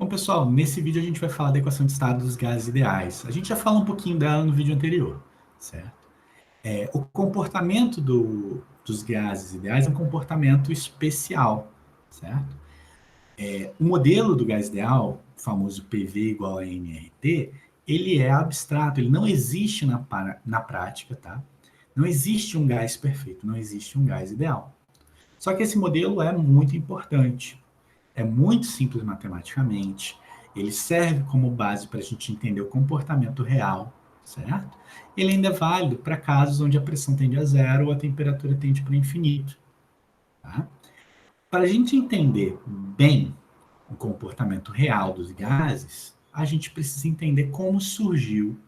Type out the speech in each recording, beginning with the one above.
pessoal, nesse vídeo a gente vai falar da equação de estado dos gases ideais. A gente já falou um pouquinho dela no vídeo anterior, certo? O comportamento dos gases ideais é um comportamento especial, certo? O modelo do gás ideal, o famoso PV igual a nRT, ele é abstrato, ele não existe na prática, tá? Não existe um gás perfeito, não existe um gás ideal. Só que esse modelo é muito importante. É muito simples matematicamente, ele serve como base para a gente entender o comportamento real, certo? Ele ainda é válido para casos onde a pressão tende a zero ou a temperatura tende para o infinito. Tá? Para a gente entender bem o comportamento real dos gases, a gente precisa entender como surgiu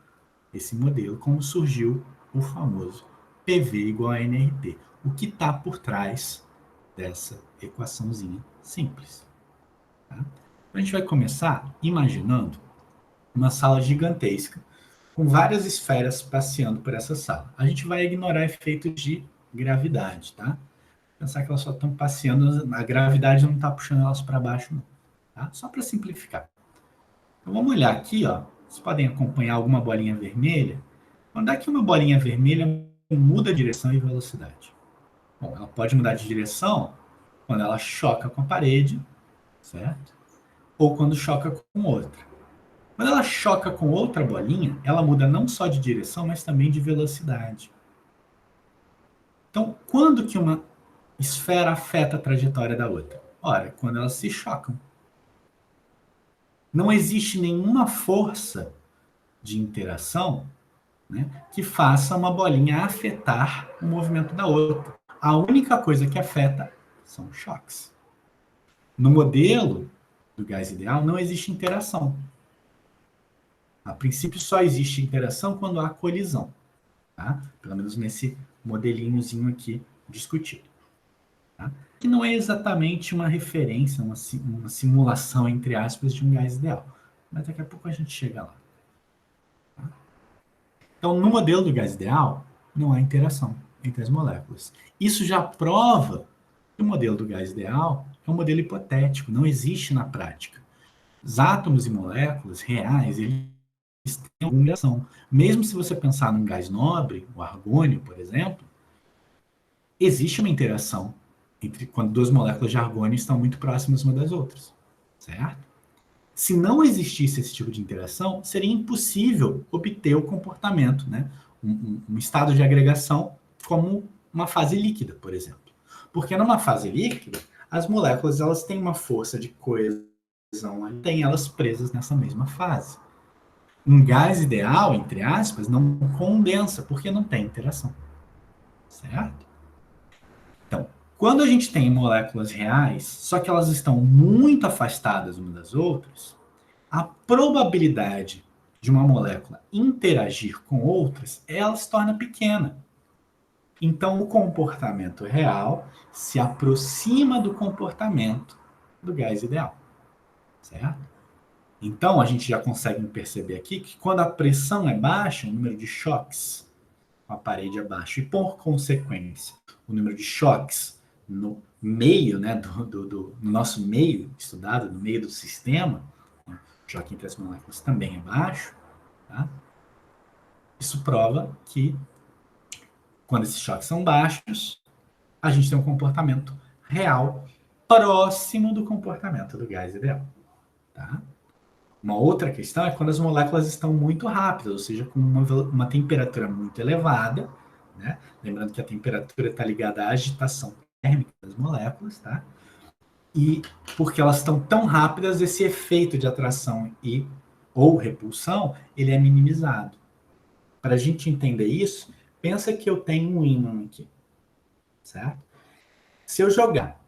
esse modelo, como surgiu o famoso PV igual a nRT. O que está por trás dessa equaçãozinha simples. Tá? A gente vai começar imaginando uma sala gigantesca com várias esferas passeando por essa sala. A gente vai ignorar efeitos de gravidade, tá? Pensar que elas só estão passeando, a gravidade não está puxando elas para baixo, não. Tá? Só para simplificar. Então vamos olhar aqui, ó. Vocês podem acompanhar alguma bolinha vermelha. Quando é que uma bolinha vermelha muda direção e velocidade? Bom, ela pode mudar de direção quando ela choca com a parede, certo? Ou quando choca com outra. Quando ela choca com outra bolinha, ela muda não só de direção, mas também de velocidade. Então, quando que uma esfera afeta a trajetória da outra? Ora, quando elas se chocam. Não existe nenhuma força de interação, né, que faça uma bolinha afetar o movimento da outra. A única coisa que afeta são choques. No modelo do gás ideal, não existe interação. A princípio, só existe interação quando há colisão. Tá? Pelo menos nesse modelinhozinho aqui discutido. Tá? Que não é exatamente uma referência, uma simulação, entre aspas, de um gás ideal. Mas daqui a pouco a gente chega lá. Tá? Então, no modelo do gás ideal, não há interação entre as moléculas. Isso já prova que o modelo do gás ideal é um modelo hipotético, não existe na prática. Os átomos e moléculas reais, eles têm alguma interação. Mesmo se você pensar num gás nobre, o argônio, por exemplo, existe uma interação entre quando duas moléculas de argônio estão muito próximas umas das outras, certo? Se não existisse esse tipo de interação, seria impossível obter o comportamento, né? Um estado de agregação como uma fase líquida, por exemplo. Porque numa fase líquida, as moléculas elas têm uma força de coesão, têm elas presas nessa mesma fase. Um gás ideal, entre aspas, não condensa, porque não tem interação, certo? Então, quando a gente tem moléculas reais, só que elas estão muito afastadas umas das outras, a probabilidade de uma molécula interagir com outras, ela se torna pequena. Então, o comportamento real se aproxima do comportamento do gás ideal, certo? Então, a gente já consegue perceber aqui que quando a pressão é baixa, o número de choques com a parede é baixo, e por consequência, o número de choques no meio, né, no nosso meio estudado, no meio do sistema, né, o choque entre as moléculas também é baixo, tá? Isso prova que quando esses choques são baixos, a gente tem um comportamento real próximo do comportamento do gás ideal, tá? Uma outra questão é quando as moléculas estão muito rápidas, ou seja, com uma temperatura muito elevada, né? Lembrando que a temperatura está ligada à agitação térmica das moléculas, tá? E porque elas estão tão rápidas, esse efeito de atração e ou repulsão, ele é minimizado. Para a gente entender isso, pensa que eu tenho um ímã aqui, certo? Se eu jogar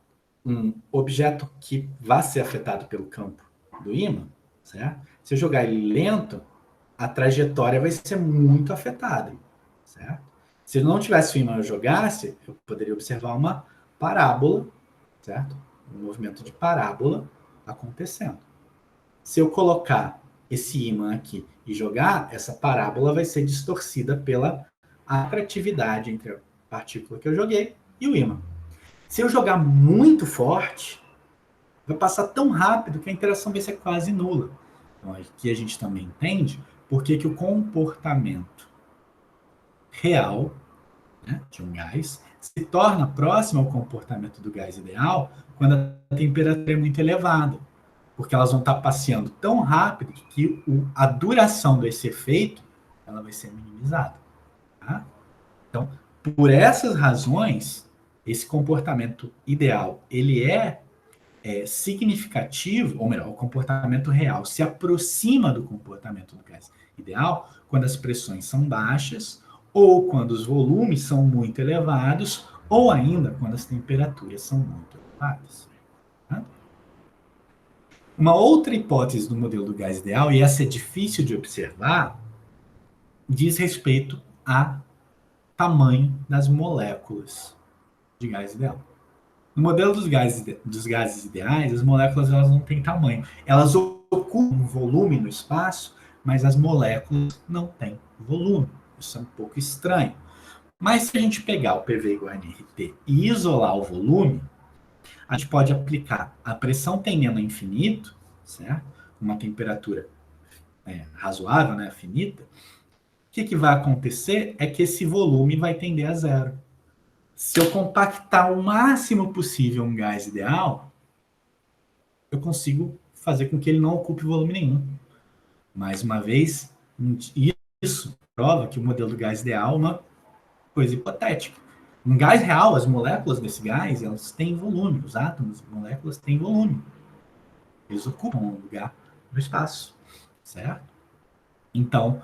um objeto que vá ser afetado pelo campo do ímã, certo? Se eu jogar ele lento, a trajetória vai ser muito afetada, certo? Se eu não tivesse o ímã e eu jogasse, eu poderia observar uma parábola, certo? Um movimento de parábola acontecendo. Se eu colocar esse ímã aqui e jogar, essa parábola vai ser distorcida pela atratividade entre a partícula que eu joguei e o ímã. Se eu jogar muito forte, vai passar tão rápido que a interação vai ser quase nula. Então, aqui a gente também entende por que o comportamento real, né, de um gás se torna próximo ao comportamento do gás ideal quando a temperatura é muito elevada, porque elas vão estar passeando tão rápido que a duração desse efeito ela vai ser minimizada. Tá? Então, por essas razões, esse comportamento ideal ele é significativo, ou melhor, o comportamento real se aproxima do comportamento do gás ideal quando as pressões são baixas, ou quando os volumes são muito elevados, ou ainda quando as temperaturas são muito elevadas. Tá? Uma outra hipótese do modelo do gás ideal, e essa é difícil de observar, diz respeito a tamanho das moléculas de gás ideal. No modelo dos gases ideais, as moléculas elas não têm tamanho. Elas ocupam um volume no espaço, mas as moléculas não têm volume. Isso é um pouco estranho. Mas se a gente pegar o PV igual a nRT e isolar o volume, a gente pode aplicar a pressão tendendo a infinito, certo? Uma temperatura razoável, né, finita. O que vai acontecer é que esse volume vai tender a zero. Se eu compactar o máximo possível um gás ideal, eu consigo fazer com que ele não ocupe volume nenhum. Mais uma vez, isso prova que o modelo do gás ideal é uma coisa hipotética. Um gás real, as moléculas desse gás, elas têm volume. Os átomos, as moléculas têm volume. Eles ocupam um lugar no espaço, certo? Então,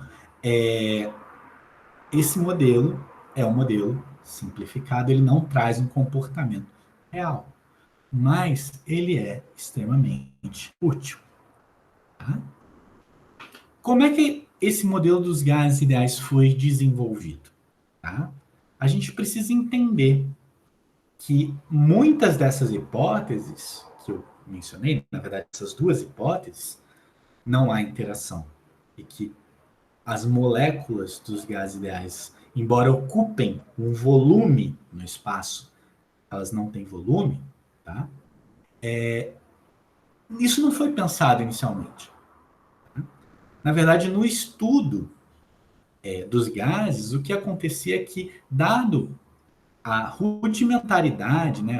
esse modelo é um modelo simplificado, ele não traz um comportamento real, mas ele é extremamente útil. Tá? Como é que esse modelo dos gases ideais foi desenvolvido? Tá? A gente precisa entender que muitas dessas hipóteses que eu mencionei, na verdade, essas duas hipóteses, não há interação. E que as moléculas dos gases ideais, embora ocupem um volume no espaço, elas não têm volume, tá? Isso não foi pensado inicialmente. Tá? Na verdade, no estudo dos gases, o que acontecia é que, dado a rudimentaridade, né,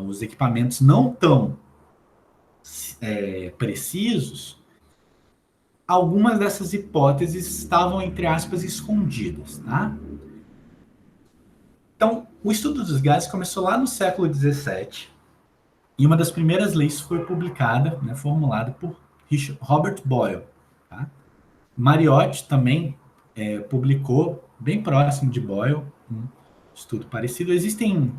os equipamentos não tão precisos, algumas dessas hipóteses estavam, entre aspas, escondidas. Tá? Então, o estudo dos gases começou lá no século XVII, e uma das primeiras leis foi publicada, né, formulada por Robert Boyle. Tá? Mariotti também publicou, bem próximo de Boyle, um estudo parecido. Existem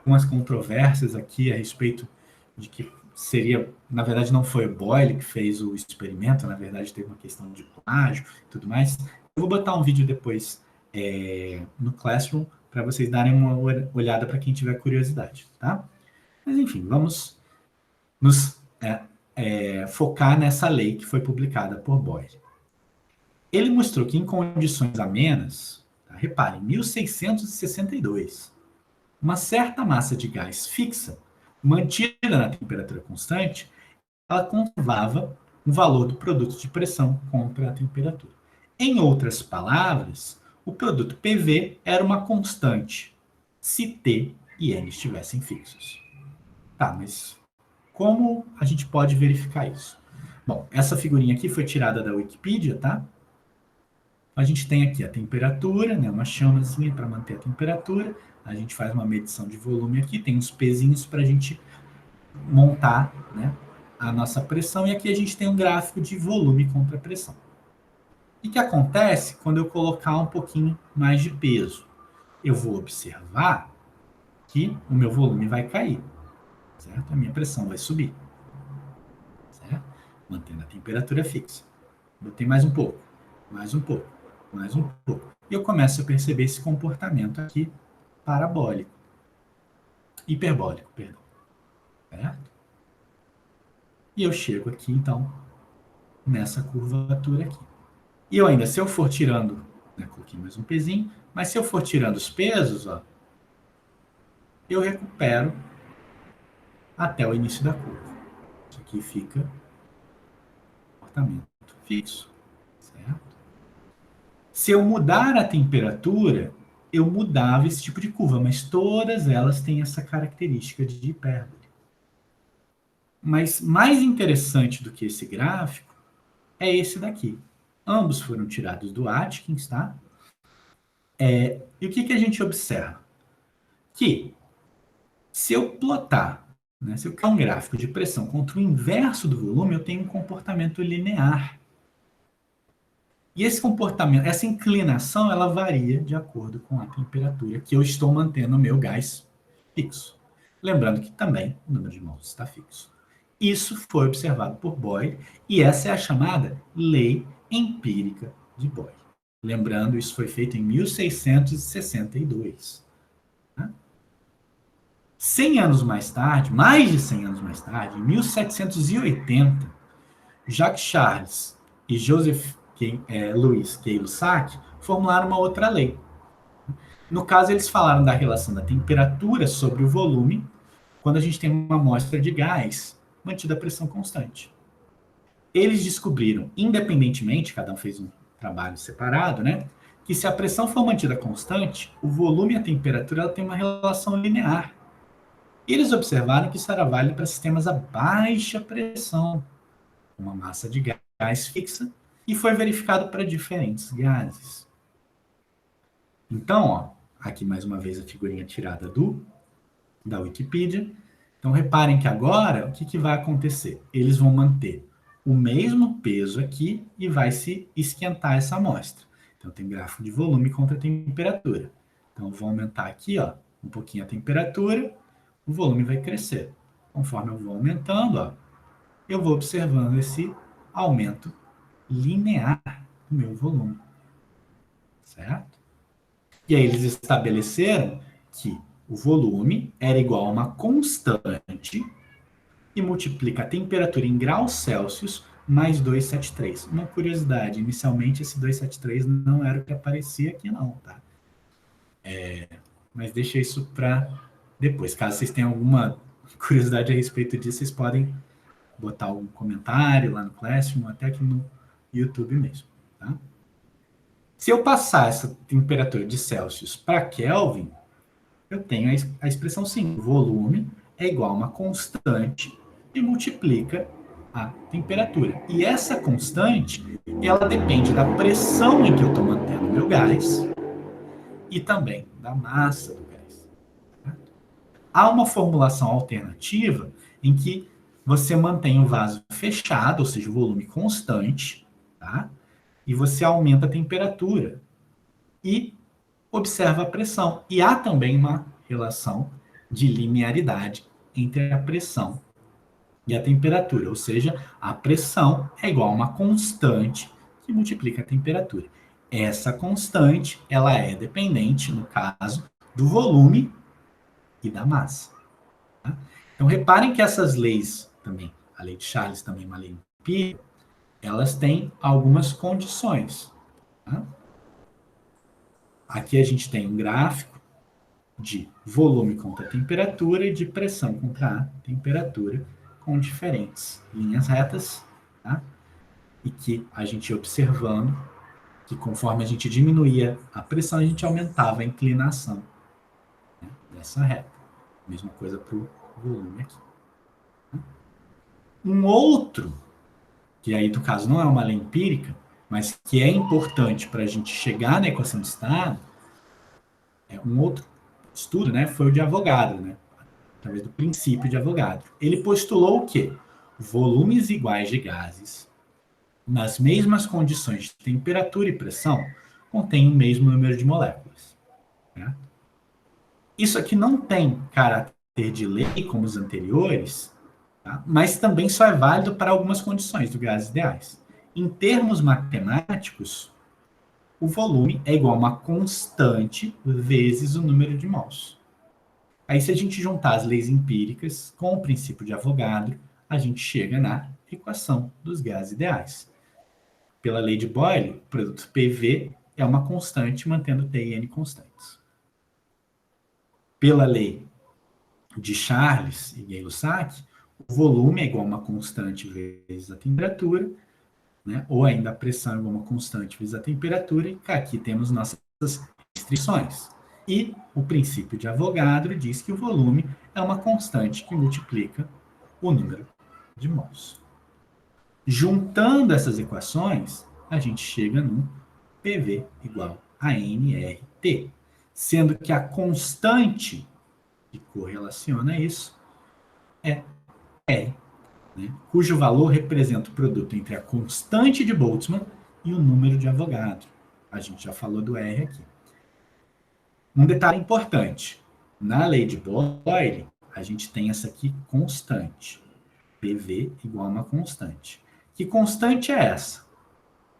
umas controvérsias aqui a respeito de que seria, na verdade, não foi Boyle que fez o experimento, na verdade, teve uma questão de plágio e tudo mais. Eu vou botar um vídeo depois no Classroom para vocês darem uma olhada para quem tiver curiosidade, tá? Mas, enfim, vamos nos focar nessa lei que foi publicada por Boyle. Ele mostrou que em condições amenas, tá? Repare, 1662, uma certa massa de gás fixa, mantida na temperatura constante, ela conservava o valor do produto de pressão contra a temperatura. Em outras palavras, o produto PV era uma constante, se T e N estivessem fixos. Tá, mas como a gente pode verificar isso? Bom, essa figurinha aqui foi tirada da Wikipedia, tá? A gente tem aqui a temperatura, né, uma chamazinha para manter a temperatura. A gente faz uma medição de volume aqui, tem uns pezinhos para a gente montar, né, a nossa pressão. E aqui a gente tem um gráfico de volume contra pressão. E o que acontece quando eu colocar um pouquinho mais de peso? Eu vou observar que o meu volume vai cair, certo? A minha pressão vai subir, certo? Mantendo a temperatura fixa. Botei mais um pouco, mais um pouco, mais um pouco. E eu começo a perceber esse comportamento aqui parabólico. Hiperbólico, perdão. Certo? E eu chego aqui, então, nessa curvatura aqui. E eu ainda, se eu for tirando, né, coloquei mais um pezinho, mas se eu for tirando os pesos, ó, eu recupero até o início da curva. Isso aqui fica comportamento fixo, certo? Se eu mudar a temperatura, eu mudava esse tipo de curva, mas todas elas têm essa característica de hipérbole. Mas mais interessante do que esse gráfico é esse daqui. Ambos foram tirados do Atkins, tá? E o que a gente observa? Que se eu plotar, né, se eu criar um gráfico de pressão contra o inverso do volume, eu tenho um comportamento linear. E esse comportamento, essa inclinação, ela varia de acordo com a temperatura que eu estou mantendo o meu gás fixo. Lembrando que também o número de mols está fixo. Isso foi observado por Boyle e essa é a chamada lei empírica de Boyle. Lembrando, isso foi feito em 1662. 100 anos mais tarde, mais de 100 anos mais tarde, em 1780, Jacques Charles e Joseph Louis Gay-Lussac formularam uma outra lei. No caso, eles falaram da relação da temperatura sobre o volume quando a gente tem uma amostra de gás mantida a pressão constante. Eles descobriram, independentemente, cada um fez um trabalho separado, né, que se a pressão for mantida constante, o volume e a temperatura ela tem uma relação linear. E eles observaram que isso era válido para sistemas a baixa pressão, uma massa de gás fixa, e foi verificado para diferentes gases. Então, ó, aqui mais uma vez a figurinha tirada da Wikipedia. Então, reparem que agora, o que vai acontecer? Eles vão manter o mesmo peso aqui e vai se esquentar essa amostra. Então, tem gráfico de volume contra a temperatura. Então, eu vou aumentar aqui, ó, um pouquinho a temperatura, o volume vai crescer. Conforme eu vou aumentando, ó, eu vou observando esse aumento linear do meu volume. Certo? E aí eles estabeleceram que o volume era igual a uma constante e multiplica a temperatura em graus Celsius mais 273. Uma curiosidade, inicialmente esse 273 não era o que aparecia aqui não, tá? Mas deixa isso para depois. Caso vocês tenham alguma curiosidade a respeito disso, vocês podem botar algum comentário lá no Classroom, até aqui no YouTube mesmo, tá? Se eu passar essa temperatura de Celsius para Kelvin, eu tenho a expressão sim, volume é igual a uma constante e multiplica a temperatura. E essa constante, ela depende da pressão em que eu estou mantendo o meu gás e também da massa do gás. Há uma formulação alternativa em que você mantém o vaso fechado, ou seja, o volume constante, tá? E você aumenta a temperatura e observa a pressão. E há também uma relação de linearidade entre a pressão e a temperatura, ou seja, a pressão é igual a uma constante que multiplica a temperatura. Essa constante, ela é dependente, no caso, do volume e da massa. Tá? Então, reparem que essas leis também, a lei de Charles também é uma lei empírica, elas têm algumas condições. Tá? Aqui a gente tem um gráfico de volume contra a temperatura e de pressão contra a temperatura, com diferentes linhas retas, tá? E que a gente ia observando que conforme a gente diminuía a pressão, a gente aumentava a inclinação, né, dessa reta. Mesma coisa para o volume aqui. Um outro, que aí no caso não é uma lei empírica, mas que é importante para a gente chegar na equação de estado, um outro estudo, né, foi o de Avogadro, né, através do princípio de Avogadro. Ele postulou o quê? Volumes iguais de gases, nas mesmas condições de temperatura e pressão, contêm o mesmo número de moléculas. Né? Isso aqui não tem caráter de lei como os anteriores, tá? Mas também só é válido para algumas condições do gases ideais. Em termos matemáticos, o volume é igual a uma constante vezes o número de mols. Aí, se a gente juntar as leis empíricas com o princípio de Avogadro, a gente chega na equação dos gases ideais. Pela lei de Boyle, o produto PV é uma constante mantendo T e N constantes. Pela lei de Charles e Gay-Lussac, o volume é igual a uma constante vezes a temperatura, né? Ou ainda a pressão é igual a uma constante vezes a temperatura, e aqui temos nossas restrições. E o princípio de Avogadro diz que o volume é uma constante que multiplica o número de mols. Juntando essas equações, a gente chega no PV igual a nRT, sendo que a constante que correlaciona isso é R, né, cujo valor representa o produto entre a constante de Boltzmann e o número de Avogadro. A gente já falou do R aqui. Um detalhe importante: na lei de Boyle, a gente tem essa aqui constante. PV igual a uma constante. Que constante é essa?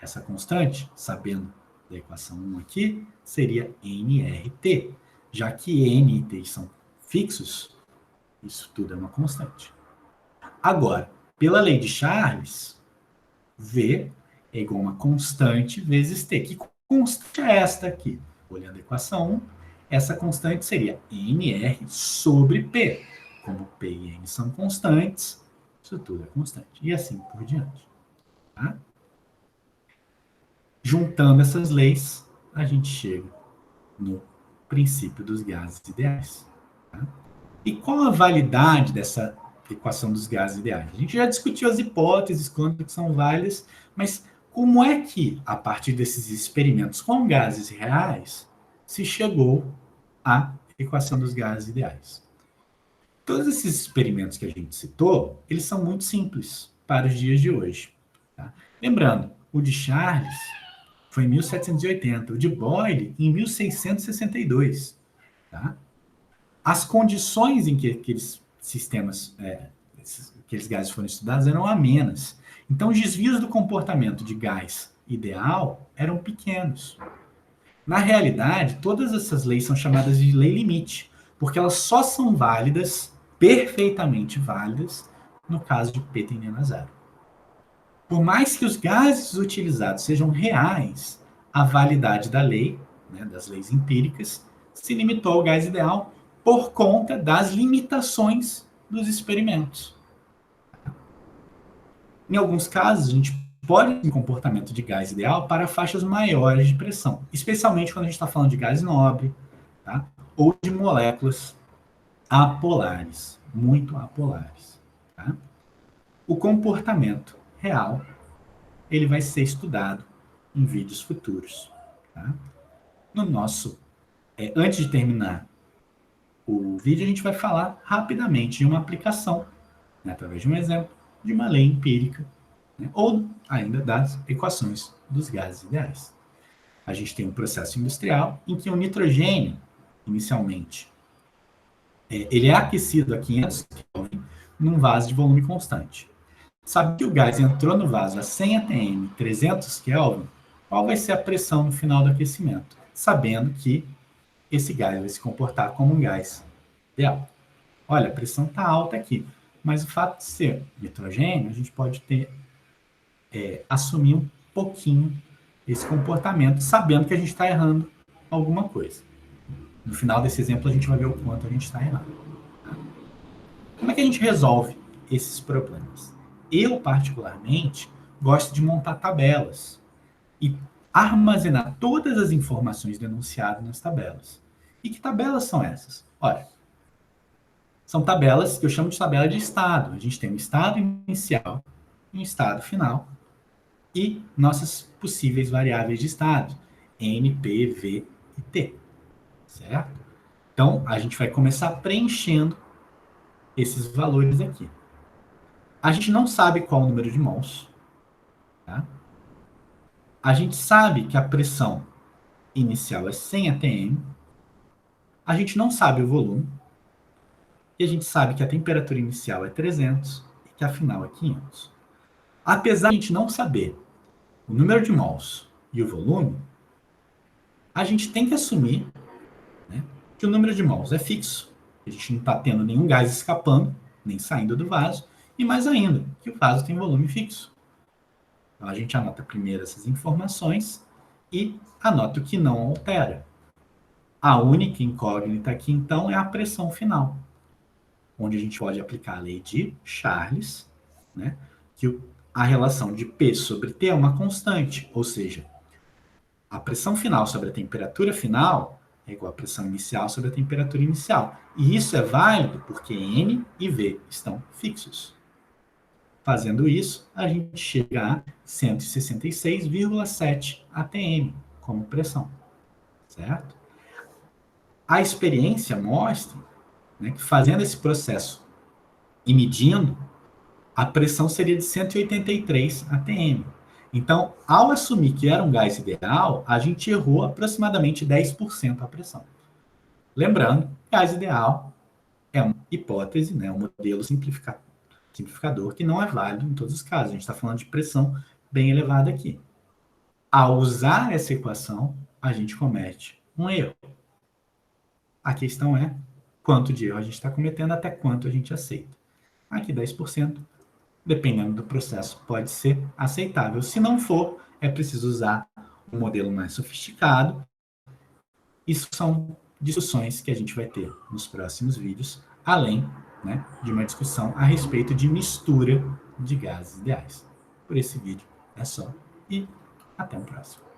Essa constante, sabendo da equação 1 aqui, seria nRT. Já que N e T são fixos, isso tudo é uma constante. Agora, pela lei de Charles, V é igual a uma constante vezes T. Que constante é esta aqui? Olhando a equação 1, essa constante seria nR sobre P. Como P e N são constantes, isso tudo é constante. E assim por diante. Tá? Juntando essas leis, a gente chega no princípio dos gases ideais. Tá? E qual a validade dessa equação dos gases ideais? A gente já discutiu as hipóteses, quanto que são válidas, mas como é que, a partir desses experimentos com gases reais, se chegou à equação dos gases ideais? Todos esses experimentos que a gente citou, eles são muito simples para os dias de hoje. Tá? Lembrando, o de Charles foi em 1780, o de Boyle em 1662. Tá? As condições em que aqueles sistemas, aqueles gases foram estudados eram amenas. Então, os desvios do comportamento de gás ideal eram pequenos. Na realidade, todas essas leis são chamadas de lei limite, porque elas só são válidas, perfeitamente válidas, no caso de P tendendo a zero. Por mais que os gases utilizados sejam reais, a validade da lei, né, das leis empíricas, se limitou ao gás ideal por conta das limitações dos experimentos. Em alguns casos, a gente pode ter um comportamento de gás ideal para faixas maiores de pressão, especialmente quando a gente está falando de gás nobre, tá? Ou de moléculas apolares, muito apolares. Tá? O comportamento real ele vai ser estudado em vídeos futuros. Tá? No nosso, antes de terminar o vídeo, a gente vai falar rapidamente de uma aplicação, né, através de um exemplo, de uma lei empírica, né, ou ainda das equações dos gases ideais. A gente tem um processo industrial em que o nitrogênio, inicialmente, ele é aquecido a 500 Kelvin num vaso de volume constante. Sabe que o gás entrou no vaso a 100 atm, 300 Kelvin, qual vai ser a pressão no final do aquecimento? Sabendo que esse gás vai se comportar como um gás ideal. Olha, a pressão está alta aqui, mas o fato de ser nitrogênio, a gente pode assumir um pouquinho esse comportamento, sabendo que a gente está errando alguma coisa. No final desse exemplo, a gente vai ver o quanto a gente está errando. Tá? Como é que a gente resolve esses problemas? Eu, particularmente, gosto de montar tabelas e armazenar todas as informações denunciadas nas tabelas. E que tabelas são essas? Olha, são tabelas que eu chamo de tabela de estado. A gente tem um estado inicial, um estado final e nossas possíveis variáveis de estado, N, P, V e T. Certo? Então, a gente vai começar preenchendo esses valores aqui. A gente não sabe qual o número de mols. Tá? A gente sabe que a pressão inicial é 100 atm. A gente não sabe o volume. E a gente sabe que a temperatura inicial é 300 e que a final é 500. Apesar de a gente não saber o número de mols e o volume, a gente tem que assumir, né, que o número de mols é fixo. A gente não está tendo nenhum gás escapando, nem saindo do vaso. E mais ainda, que o vaso tem volume fixo. Então a gente anota primeiro essas informações e anota o que não altera. A única incógnita aqui, então, é a pressão final. onde a gente pode aplicar a lei de Charles, né? Que a relação de P sobre T é uma constante, ou seja, a pressão final sobre a temperatura final é igual à pressão inicial sobre a temperatura inicial. E isso é válido porque N e V estão fixos. Fazendo isso, a gente chega a 166,7 atm como pressão, certo? A experiência mostra, né, que fazendo esse processo e medindo, a pressão seria de 183 atm. Então, ao assumir que era um gás ideal, a gente errou aproximadamente 10% a pressão. Lembrando, gás ideal é uma hipótese, né, um modelo simplificador que não é válido em todos os casos. A gente está falando de pressão bem elevada aqui. Ao usar essa equação, a gente comete um erro. A questão é quanto de erro a gente está cometendo, até quanto a gente aceita. Aqui 10%, dependendo do processo, pode ser aceitável. Se não for, é preciso usar um modelo mais sofisticado. Isso são discussões que a gente vai ter nos próximos vídeos, além, né, de uma discussão a respeito de mistura de gases ideais. Por esse vídeo é só e até o próximo.